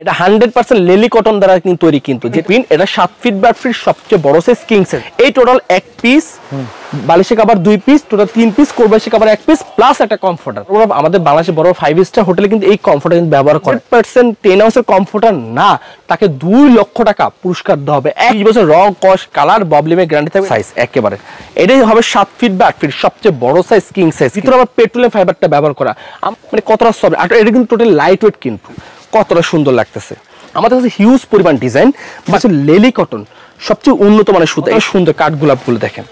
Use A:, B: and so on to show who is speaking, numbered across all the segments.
A: এটা 100% লেলি কটন দ্বারা কিন্তু তৈরি, কিন্তু যে প্রিন্ট এটা 7 ফিট বাই 8 ফিট সবচেয়ে বড় সাইজ কিং সাইজ। এই টোটাল এক পিস বালিশে কভার 2 পিস, টোটাল 3 পিস, কোরবাশি কভার 1 পিস প্লাস একটা কমফোর্টার। আমাদের বাংলাদেশে বড় 5 স্টার হোটেলে কিন্তু এই কমফোর্টার কিন্তু ব্যবহার করে। 100% 10 আউন্সের কমফোর্টার না, তাকে 2 লক্ষ টাকা পুরস্কার দেওয়া হবে। 1 বছর রং কস কালার প্রবলেমে গ্যারান্টি থাকবে। সাইজ একেবারে এটাই হবে 7 ফিট বাই 8 ফিট সবচেয়ে বড় সাইজ কিং সাইজ। ভিতরে আবার পেট্রোলিয়াম ফাইবারটা ব্যবহার করা, মানে কতটা সফট, আর এটা কিন্তু টোটাল লাইট ওয়েট, কিন্তু কতটা সুন্দর লাগতেছে। আমাদের কাছে হিউজ পরিমাণ ডিজাইন, বাট লেলি কটন সবচেয়ে উন্নত মানের সুতা। এই সুন্দর কাঠ গোলাপগুলো দেখেন,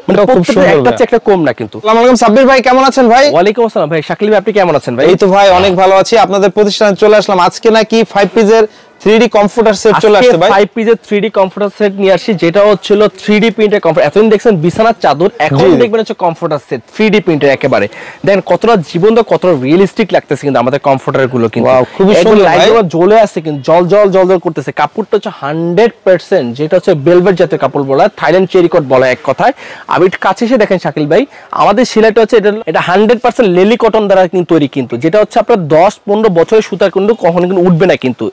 A: মানে খুব সুন্দর, একটা চেয়ে একটা কম না কিন্তু।
B: আসসালামু আলাইকুম সাব্বির ভাই, কেমন আছেন ভাই?
A: ওয়ালাইকুম আসসালাম ভাই শাকিল ভাই, আপনি কেমন আছেন ভাই?
B: এই তো ভাই অনেক ভালো আছি। আপনাদের প্রতিষ্ঠানে চলে আসলাম আজকে, নাকি 5 পিসের 3D কমফোর্টার সেট চলে আসছে ভাই।
A: 5 পিসের 3D কমফোর্টার সেট নিয়ে আসি, যেটা হচ্ছিল 3D প্রিন্টের কমফোর্ট। এতদিন দেখছেন বিছানার চাদর, এখন দেখবেন হচ্ছে কমফোর্টার সেট 3D প্রিন্টের। একেবারে দেখেন কতটা জীবন্ত, কতটা রিয়েলিস্টিক লাগতেছে কিন্তু আমাদের কমফোর্টার গুলো, কিন্তু
B: খুবই সুন্দর ভাই।
A: লাইট জ্বলে আছে, কিন্তু জল জল জল জল করতেছে। কাপড়টা হচ্ছে 100%, যেটা হচ্ছে ভেলভেট জাতীয় কাপড় বলা হয়, থাইল্যান্ড চেরিকট বলা এক কথায়। আমি কাছে এসে দেখেন শাকিল ভাই, আমাদের সেলাইটা হচ্ছে এটা 100% লেলি কটন দ্বারা কিন্তু তৈরি, কিন্তু যেটা হচ্ছে আপনার 10-15 বছরের সুতা কিন্তু কখনো কিন্তু উঠবে না, কিন্তু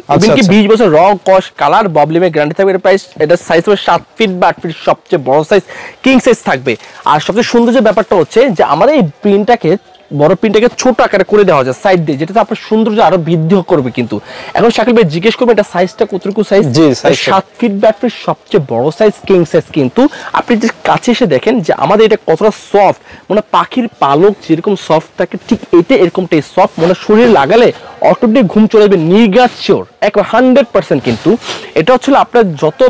A: 20 বছর রং কস কালার প্রবলেমে গ্যারান্টি থাকবে। এটা প্রাইস, এটা সাইজ হবে 7 ফিট বা 8 ফিট সবচেয়ে বড় সাইজ কিং সাইজ থাকবে। আর সবচেয়ে সুন্দর যে ব্যাপারটা হচ্ছে যে আমাদের এই প্রিন্টটাকে, বড় প্রিন্টটাকে ছোট আকারে করে দেওয়া যায় সাইড দিয়ে, যেটা আপনার সৌন্দর্য আরো বৃদ্ধি করবে। কিন্তু এখন শাকিল ভাই জিজ্ঞেস করবেন এটা সাইজটা কতটুকু সাইজ? 7 ফিট বা 8 ফিট সবচেয়ে বড় সাইজ কিং সাইজ। কিন্তু আপনি যে কাছে এসে দেখেন যে আমাদের এটা কতটা সফট, মানে পাখির পালক যেরকম সফট থাকে ঠিক এটা এরকমটাই সফট, মানে শরীরে লাগালে অটোমেটিক ঘুম চলে যাবে, নির্ঘাত শিওর, একবার 100%। কিন্তু এটা হচ্ছে আপনার যত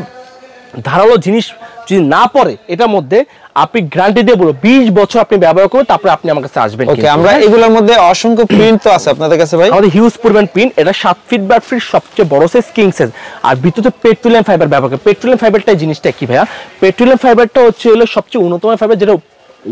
A: ধারালো জিনিস যদি না পড়ে এটার মধ্যে, আপনি গ্যারান্টি দিয়ে বলবো 20 বছর আপনি ব্যবহার করবেন, তারপরে আপনি আমার কাছে আসবেন।
B: ওকে, আমরা এগুলোর মধ্যে অসংখ্য প্রিন্ট তো আছে আপনাদের কাছে ভাই।
A: আমাদের হিউজ পরিমাণ প্রিন্ট, এটা 7 ফিট বাই 8 ফিট সবচেয়ে বড় সাইজ কিং সাইজ। আর ভিতরে পেট্রোলিয়াম ফাইবার ব্যবহার করে। পেট্রোলিয়াম ফাইবারটা জিনিসটা কি ভাইয়া? পেট্রোলিয়াম ফাইবারটা হচ্ছে হলো সবচেয়ে উন্নত মানের ফাইবার, যেটা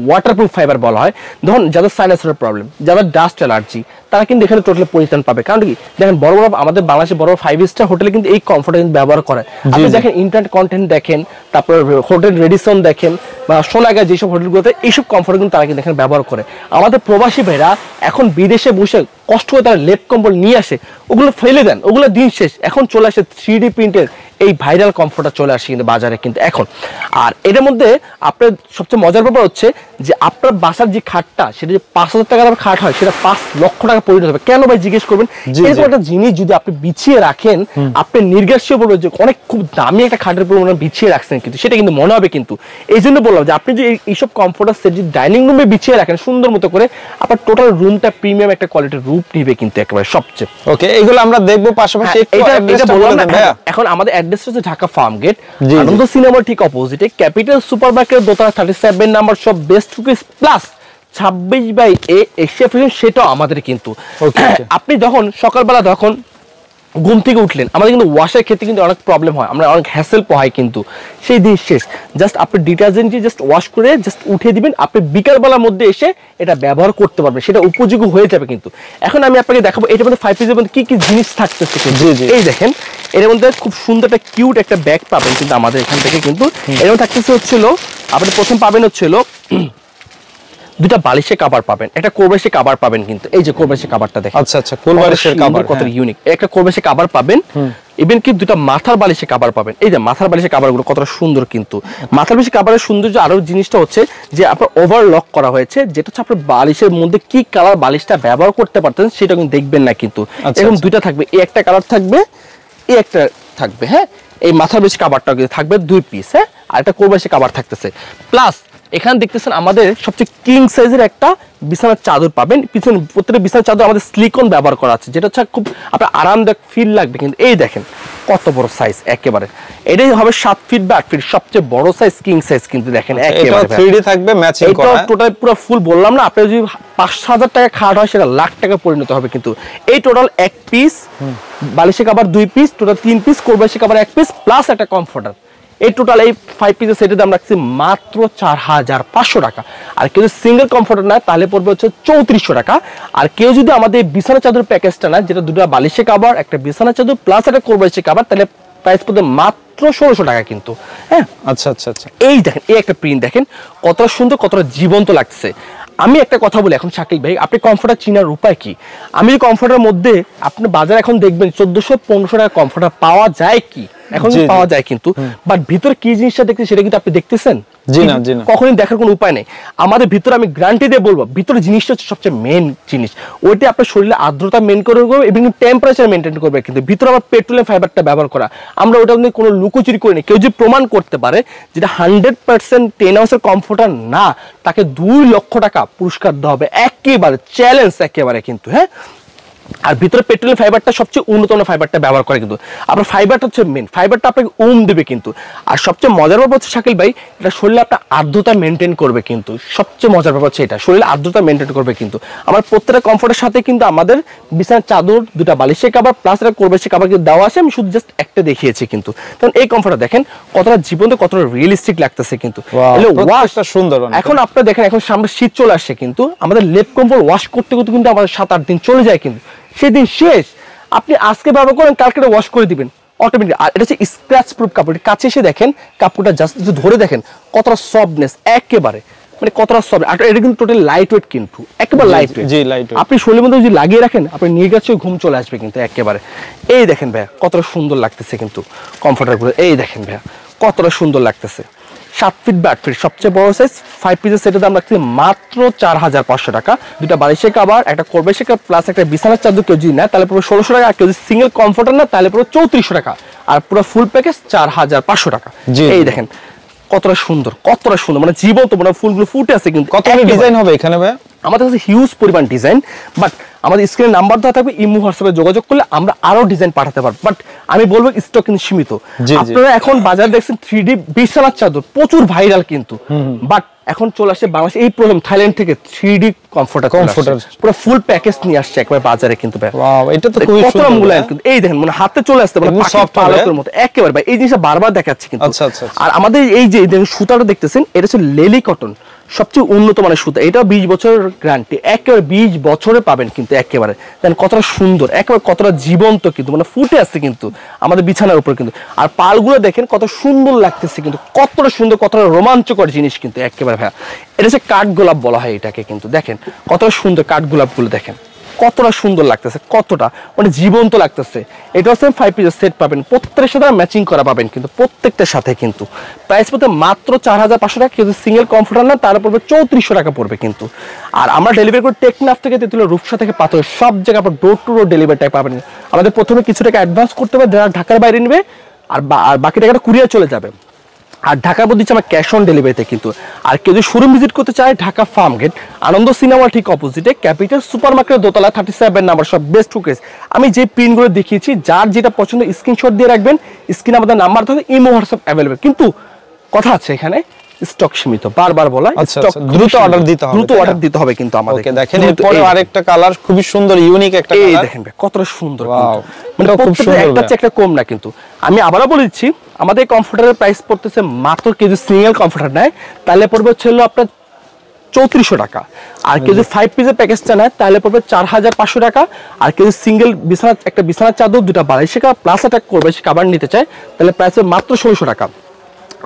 A: ওয়াটারপ্রুফ ফাইবার বলা হয়। ধরুন যাদের সাইনাসের প্রবলেম, যাদের ডাস্ট অ্যালার্জি, তারা কিন্তু এখানে টোটালি পরিত্রাণ পাবে। কারণ কি দেখেন, বড় বড় আমাদের বাংলাদেশে বড় 5 স্টার হোটেলে কিন্তু এই কমফোর্টার কিন্তু ব্যবহার করে। আপনি দেখেন ইন্টারনেট কন্টেন্ট দেখেন, তারপর হোটেল রেডিসন দেখেন, বা সোনাগাঁ যেসব হোটেলগুলোতে এইসব কমফোর্টার কিন্তু তারা কিন্তু এখানে ব্যবহার করে। আমাদের প্রবাসী ভাইরা এখন বিদেশে বসে কষ্ট করে তারা লেপ কম্বল নিয়ে আসে, ওগুলো ফেলে দেন, ওগুলো দিন শেষ। এখন চলে আসে 3D প্রিন্টের এই ভাইরাল কমফোর্টার চলে আসে কিন্তু বাজারে কিন্তু এখন। আর এটার মধ্যে আপনার সবচেয়ে মজার ব্যাপার হচ্ছে যে আপনার বাসার যে খাটটা, সেটা যে 5000 টাকার খাট হয়, সেটা 5 লক্ষ টাকা পরিণত হবে। কেন ভাই জিজ্ঞেস করবেন? এরকম একটা জিনিস যদি আপনি বিছিয়ে রাখেন, আপনি নির্গাসীয় বলবেন যে অনেক খুব দামি একটা খাটের উপর বিছিয়ে রাখছেন, কিন্তু সেটা কিন্তু মনে হবে। কিন্তু এই জন্য বললাম যে আপনি যে এইসব কমফোর্টার সেট যদি ডাইনিং রুমে বিছিয়ে রাখেন সুন্দর মতো করে, আপনার টোটাল রুমটা প্রিমিয়াম একটা কোয়ালিটির রূপ নিবে কিন্তু একেবারে সবচেয়ে।
B: ওকে, এগুলো আমরা দেখবো পাশাপাশি।
A: এখন আমাদের অ্যাড্রেস হচ্ছে ঢাকা ফার্ম গেট, আনন্দ সিনেমার ঠিক অপোজিটে, ক্যাপিটাল সুপার মার্কেট দোতলা 37 number shop, best cookies plus 26/A Asia fashion, সেটাও আমাদের কিন্তু। আপনি যখন সকালবেলা যখন ঘুম থেকে উঠলেন, আমাদের কিন্তু ওয়াশের ক্ষেত্রে কিন্তু অনেক প্রবলেম হয়, আমরা অনেক হ্যাসেল পোহাই, কিন্তু সেই দিন শেষ। জাস্ট আপনি ডিটারজেন্ট দিয়ে জাস্ট ওয়াশ করে জাস্ট উঠিয়ে দিবেন, আপনি বিকালবেলার মধ্যে এসে এটা ব্যবহার করতে পারবেন, সেটা উপযোগী হয়ে যাবে। কিন্তু এখন আমি আপনাকে দেখাবো এটার মধ্যে 5 পিসের মধ্যে কি কি জিনিস থাকতেছে। এই দেখেন, এর মধ্যে খুব সুন্দর একটা কিউট একটা ব্যাগ পাবেন কিন্তু আমাদের এখান থেকে। কিন্তু এর মধ্যে থাকতেছে হচ্ছিল, আপনি প্রথম পাবেন হচ্ছিল দুটা বালিশের কভার পাবেন, একটা কোরবাশি কভার পাবেন। কিন্তু এই যে কোরবাশি কভারটা দেখেন,
B: আচ্ছা আচ্ছা, কোরবাশির কভার
A: কত ইউনিক। একটা কোরবাশি কভার পাবেন, ইভেন কি দুটা মাথার বালিশের কভার পাবেন। এই যে মাথার বালিশের কভারগুলো কতটা সুন্দর। কিন্তু মাথার বালিশের কভারের সৌন্দর্য আরো জিনিসটা হচ্ছে যে আপনার ওভারলক করা হয়েছে, যেটা হচ্ছে আপনার বালিশের মধ্যে কি কালার বালিশটা ব্যবহার করতে পারতেন সেটা কিন্তু দেখবেন না। কিন্তু এরকম দুইটা থাকবে, এই একটা কালার থাকবে, এই একটা থাকবে। হ্যাঁ, এই মাথার বালিশের কভারটা থাকবে 2 পিস। হ্যাঁ, আর একটা কোরবাশি কভার থাকতেছে। প্লাস এখানে দেখতেছেন আমাদের সবচেয়ে কিং সাইজের একটা বিছানার চাদর পাবেন। পিছনে প্রত্যেকটা বিছানার চাদর আমাদের সিলিকন ব্যবহার করা আছে, যেটা হচ্ছে খুব আপনার আরামদায়ক ফিল লাগবে। কিন্তু এই দেখেন কত বড় সাইজ একেবারে, এটাই হবে 7 ফিট বা 8 ফিট সবচেয়ে বড় সাইজ কিং সাইজ। কিন্তু দেখেন
B: একেবারে 3D থাকবে, ম্যাচিং করা।
A: এটা টোটাল পুরো ফুল বললাম না, আপনি যদি 5,000 টাকা খাট হয় সেটা লাখ টাকা পরিণত হবে। কিন্তু এই টোটাল এক পিস বালিশে কভার 2 পিস, টোটাল 3 পিস, কোরবাশি কভার 1 পিস প্লাস একটা কমফোর্টার। এই টোটাল এই 5 পিসের সেটের দাম রাখছি মাত্র 4500 টাকা। আর কেউ যদি সিঙ্গেল কমফোর্টার নেয় তাহলে পড়বে হচ্ছে 3400 টাকা। আর কেউ যদি আমাদের বিছানা চাদর প্যাকেজটা নেয়, যেটা দুটো বালিশে কভার, একটা বিছানা চাদর প্লাস একটা কোরবাশি কভার, তাহলে প্রাইস পড়বে মাত্র 1600 টাকা। কিন্তু হ্যাঁ,
B: আচ্ছা আচ্ছা আচ্ছা,
A: এই দেখেন এই একটা প্রিন্ট দেখেন কতটা সুন্দর, কতটা জীবন্ত লাগছে। আমি একটা কথা বলি এখন শাকিল ভাই, আপনি কমফোর্টার চিনার উপায় কি? আমি কমফোর্টার মধ্যে আপনি বাজার এখন দেখবেন 1400-1500 টাকা কমফোর্টার পাওয়া যায় কি এখন পাওয়া যায়, কিন্তু বাট ভিতরে কি জিনিসটা দেখতে সেটা কিন্তু আপনি দেখতেছেন
B: জি না জি না,
A: কখনোই দেখার কোনো উপায় নেই। আমাদের ভিতরে আমি গ্যারান্টি দিয়ে বলবো ভিতরে জিনিসটা হচ্ছে সবচেয়ে মেইন জিনিস, ওইটা আপনার শরীরে আর্দ্রতা মেইন করে এবং টেম্পারেচার মেনটেন করবে। কিন্তু ভিতরে আমার পেট্রোলিয়াম ফাইবারটা ব্যবহার করা, আমরা ওটা নিয়ে কোনো লুকোচুরি করি না। কেউ যদি প্রমাণ করতে পারে যেটা 100% 10 আউন্সের কমফোর্টার না, তাকে 2 লক্ষ টাকা পুরস্কার দেওয়া হবে, একেবারে চ্যালেঞ্জ একেবারে কিন্তু। হ্যাঁ, আর ভিতরে পেট্রোলিয়াম ফাইবারটা সবচেয়ে উন্নত ফাইবারটা ব্যবহার করে কিন্তু। আপনার ফাইবারটা হচ্ছে মেন, ফাইবারটা আপনাকে দেবে কিন্তু। আর সবচেয়ে মজার ব্যাপার হচ্ছে শাকিল ভাই, এটা শরীরে আপনার আর্দ্রতা মেনটেন করবে কিন্তু। সবচেয়ে মজার ব্যাপার হচ্ছে এটা, শরীরে আর্দ্রতা মেনটেন করবে কিন্তু। আমার প্রত্যেকটা কমফোর্টের সাথে কিন্তু আমাদের বিছানার চাদর, 2টা বালিশের কভার প্লাস এটা করবে সে কভার কিন্তু দেওয়া আছে। আমি শুধু জাস্ট একটা দেখিয়েছি কিন্তু। কারণ এই কমফোর্টটা দেখেন কতটা জীবন্ত, কতটা রিয়েলিস্টিক লাগতেছে কিন্তু।
B: ওয়াশটা সুন্দর।
A: এখন আপনারা দেখেন এখন সামনে শীত চলে আসছে কিন্তু, আমাদের লেপ কম্বল ওয়াশ করতে করতে কিন্তু আমাদের 7-8 দিন চলে যায় কিন্তু, সেদিন শেষ। আপনি আজকে ব্যবহার করেন, কালকে ওয়াশ করে দিবেন অটোমেটিক। আর এটা হচ্ছে স্ক্র্যাচ প্রুফ কাপড়। কাছে এসে দেখেন কাপড়টা জাস্ট ধরে দেখেন কতটা সফটনেস, একেবারে মানে কতটা সফট। আর এটা কিন্তু টোটাল লাইট ওয়েট কিন্তু, একেবারে লাইট ওয়েট।
B: জি লাইট ওয়েট।
A: আপনি শরীরের মধ্যে যদি লাগিয়ে রাখেন, আপনি নিয়ে গেছে ঘুম চলে আসবে কিন্তু একেবারে। এই দেখেন ভাইয়া কতটা সুন্দর লাগতেছে কিন্তু কমফোর্টার গুলো, এই দেখেন ভাইয়া কতটা সুন্দর লাগতেছে। 7 ফিট বাই 8 ফিট সবচেয়ে বড় সাইজ 5 পিসের সেটের দাম রাখছি মাত্র 4500 টাকা। 2টা বালিশের কভার, একটা কোরবেশের কভার প্লাস একটা বিছানার চাদর কেউ যদি নেয় তাহলে পুরো 1600 টাকা। আর কেউ যদি সিঙ্গেল কমফোর্টার না তাহলে পুরো 3400 টাকা। আর পুরো ফুল প্যাকেজ 4500 টাকা। এই দেখেন কতটা সুন্দর, কতটা সুন্দর, মানে জীবন্ত, মানে ফুলগুলো ফুটে আছে কিন্তু।
B: কতগুলো ডিজাইন হবে এখানে ভাই?
A: আমাদের কাছে হিউজ পরিমাণ ডিজাইন, বাট আমাদের স্ক্রিনে নাম্বার দেওয়া থাকবে, ইমো হোয়াটসঅ্যাপে যোগাযোগ করলে আমরা আরো ডিজাইন পাঠাতে পারবো। বাট আমি বলবো স্টক কিন্তু সীমিত। আপনারা এখন বাজার দেখছেন 3D বিছানার চাদর প্রচুর ভাইরাল কিন্তু, বাট এখন চলে আসছে বাংলাদেশে এই প্রথম থাইল্যান্ড থেকে 3D কমফোর্টার পুরো ফুল প্যাকেজ নিয়ে আসছে একবার বাজারে কিন্তু।
B: ওয়াও, এটা তো খুবই সুন্দর
A: মূল্যায়ন কিন্তু। এই দেখেন মানে হাতে চলে আসছে, মানে সফট পালকের মতো একেবারে ভাই। এই জিনিসটা বারবার দেখাচ্ছি কিন্তু। আর আমাদের এই যে সুতাটা দেখতেছেন, এটা হচ্ছে লেলি কটন, সবচেয়ে উন্নত মানের সুতা। এটা 20 বছরের গ্যারান্টি, একেবারে 20 বছরে পাবেন কিন্তু একেবারে। দেন কতটা সুন্দর, একেবারে কতটা জীবন্ত কিন্তু, মানে ফুটে আছে কিন্তু আমাদের বিছানার উপর কিন্তু। আর পালগুলো দেখেন কত সুন্দর লাগতেছে কিন্তু, কতটা সুন্দর, কতটা রোমাঞ্চকর জিনিস কিন্তু একেবারে ভাইয়া। এটা হচ্ছে কাঠগোলাপ বলা হয় এটাকে কিন্তু। দেখেন কতটা সুন্দর কাঠগোলাপগুলো, দেখেন কতটা সুন্দর লাগতেছে, কতটা মানে জীবন্ত লাগতেছে। এটা হচ্ছে 5 পিসের সেট পাবেন, প্রত্যেকটার সাথে ম্যাচিং করা পাবেন কিন্তু, প্রত্যেকটার সাথে কিন্তু। প্রাইস পড়তে মাত্র 4500 টাকা। কিন্তু সিঙ্গেল কমফোর্টার না তার পড়বে 3400 টাকা পড়বে কিন্তু। আর আমরা ডেলিভারি করে টেকনাফ থেকে তেতুলিয়া, রূপসা থেকে পাথর সব জায়গায় আপনার ডোর টু ডোর ডেলিভারিটাই পাবেন। আমাদের প্রথমে কিছু টাকা অ্যাডভান্স করতে হবে যারা ঢাকার বাইরে নেবে, আর বাকি টাকাটা কুরিয়ার চলে যাবে। আর ঢাকার মধ্যে আমার ক্যাশ অন ডেলিভারিতে কিন্তু। আর কেউ যদি শোরুম ভিজিট করতে চায়, ঢাকা ফার্ম গেট আনন্দ সিনেমার ঠিক অপোজিটে ক্যাপিটাল সুপার মার্কেটের দোতলা 37 নাম্বার সব বেস্ট টুকেস। আমি যে পিনগুলো দেখিয়েছি, যার যেটা পছন্দ স্ক্রিনশট দিয়ে রাখবেন, স্ক্রিনে আমাদের নাম্বার থাকে, ইমো হোয়াটসঅ্যাপ অ্যাভেলেবেল। কিন্তু কথা আছে এখানে স্টক সীমিত, বারবার বলা, স্টক
B: দ্রুত অর্ডার দিতে হবে,
A: দ্রুত অর্ডার দিতে হবে কিন্তু আমাদের।
B: ওকে, দেখেন এরপরে আরেকটা কালার খুবই সুন্দর, ইউনিক একটা কালার।
A: এই দেখেন কতটা সুন্দর, মানে খুব সুন্দর, একটা চেয়ে একটা কম না কিন্তু। আমি আবারও বলেছি, আমাদের কমফোর্টারের প্রাইস পড়তেছে মাত্র, কেউ যদি সিঙ্গেল কমফোর্টার নেয় তাহলে পড়বে হচ্ছে আপনার 3400 টাকা। আর কেউ যদি 5 পিসের প্যাকেজটা নেয় তাহলে পড়বে 4500 টাকা। আর কেউ যদি সিঙ্গেল বিছানা, একটা বিছানার চাদর, 2টা বালিশের কভার প্লাস একটা করবে সে কভার নিতে চায় তাহলে প্রাইস মাত্র 1600 টাকা।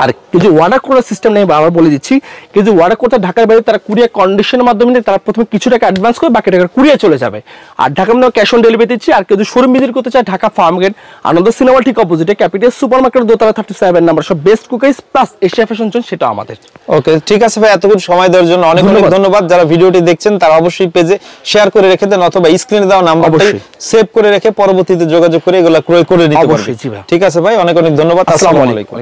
A: আর কিছু অর্ডার করার সিস্টেম নেই, আবার বলে দিচ্ছি, কিছু অর্ডার করতে ঢাকার বাইরে তারা কুরিয়ার কন্ডিশনের মাধ্যমে তারা প্রথমে কিছু টাকা অ্যাডভান্স করে বাকি টাকা কুরিয়ার চলে যাবে। আর ঢাকার মধ্যে ক্যাশ অন ডেলিভারি দিচ্ছি। আর কেউ যদি শোরুম ভিজিট করতে চায়, Dhaka farm gate Ananda cinema ঠিক অপোজিটে ক্যাপিটাল সুপার মার্কেটের দোতলা 37 নাম্বার সব বেস্ট কুকাইজ প্লাস এশিয়া ফ্যাশন জোন, সেটা আমাদের।
B: ওকে, ঠিক আছে ভাই, এতক্ষণ সময় দেওয়ার জন্য অনেক অনেক ধন্যবাদ। যারা ভিডিওটি দেখছেন তারা অবশ্যই পেজে শেয়ার করে রেখে দেন, অথবা স্ক্রিনে দেওয়া নাম্বারটি সেভ করে রেখে পরবর্তীতে যোগাযোগ করে এগুলো ক্রয় করে নিতে পারবেন। ঠিক আছে ভাই, অনেক অনেক ধন্যবাদ। আসসালামু আলাইকুম।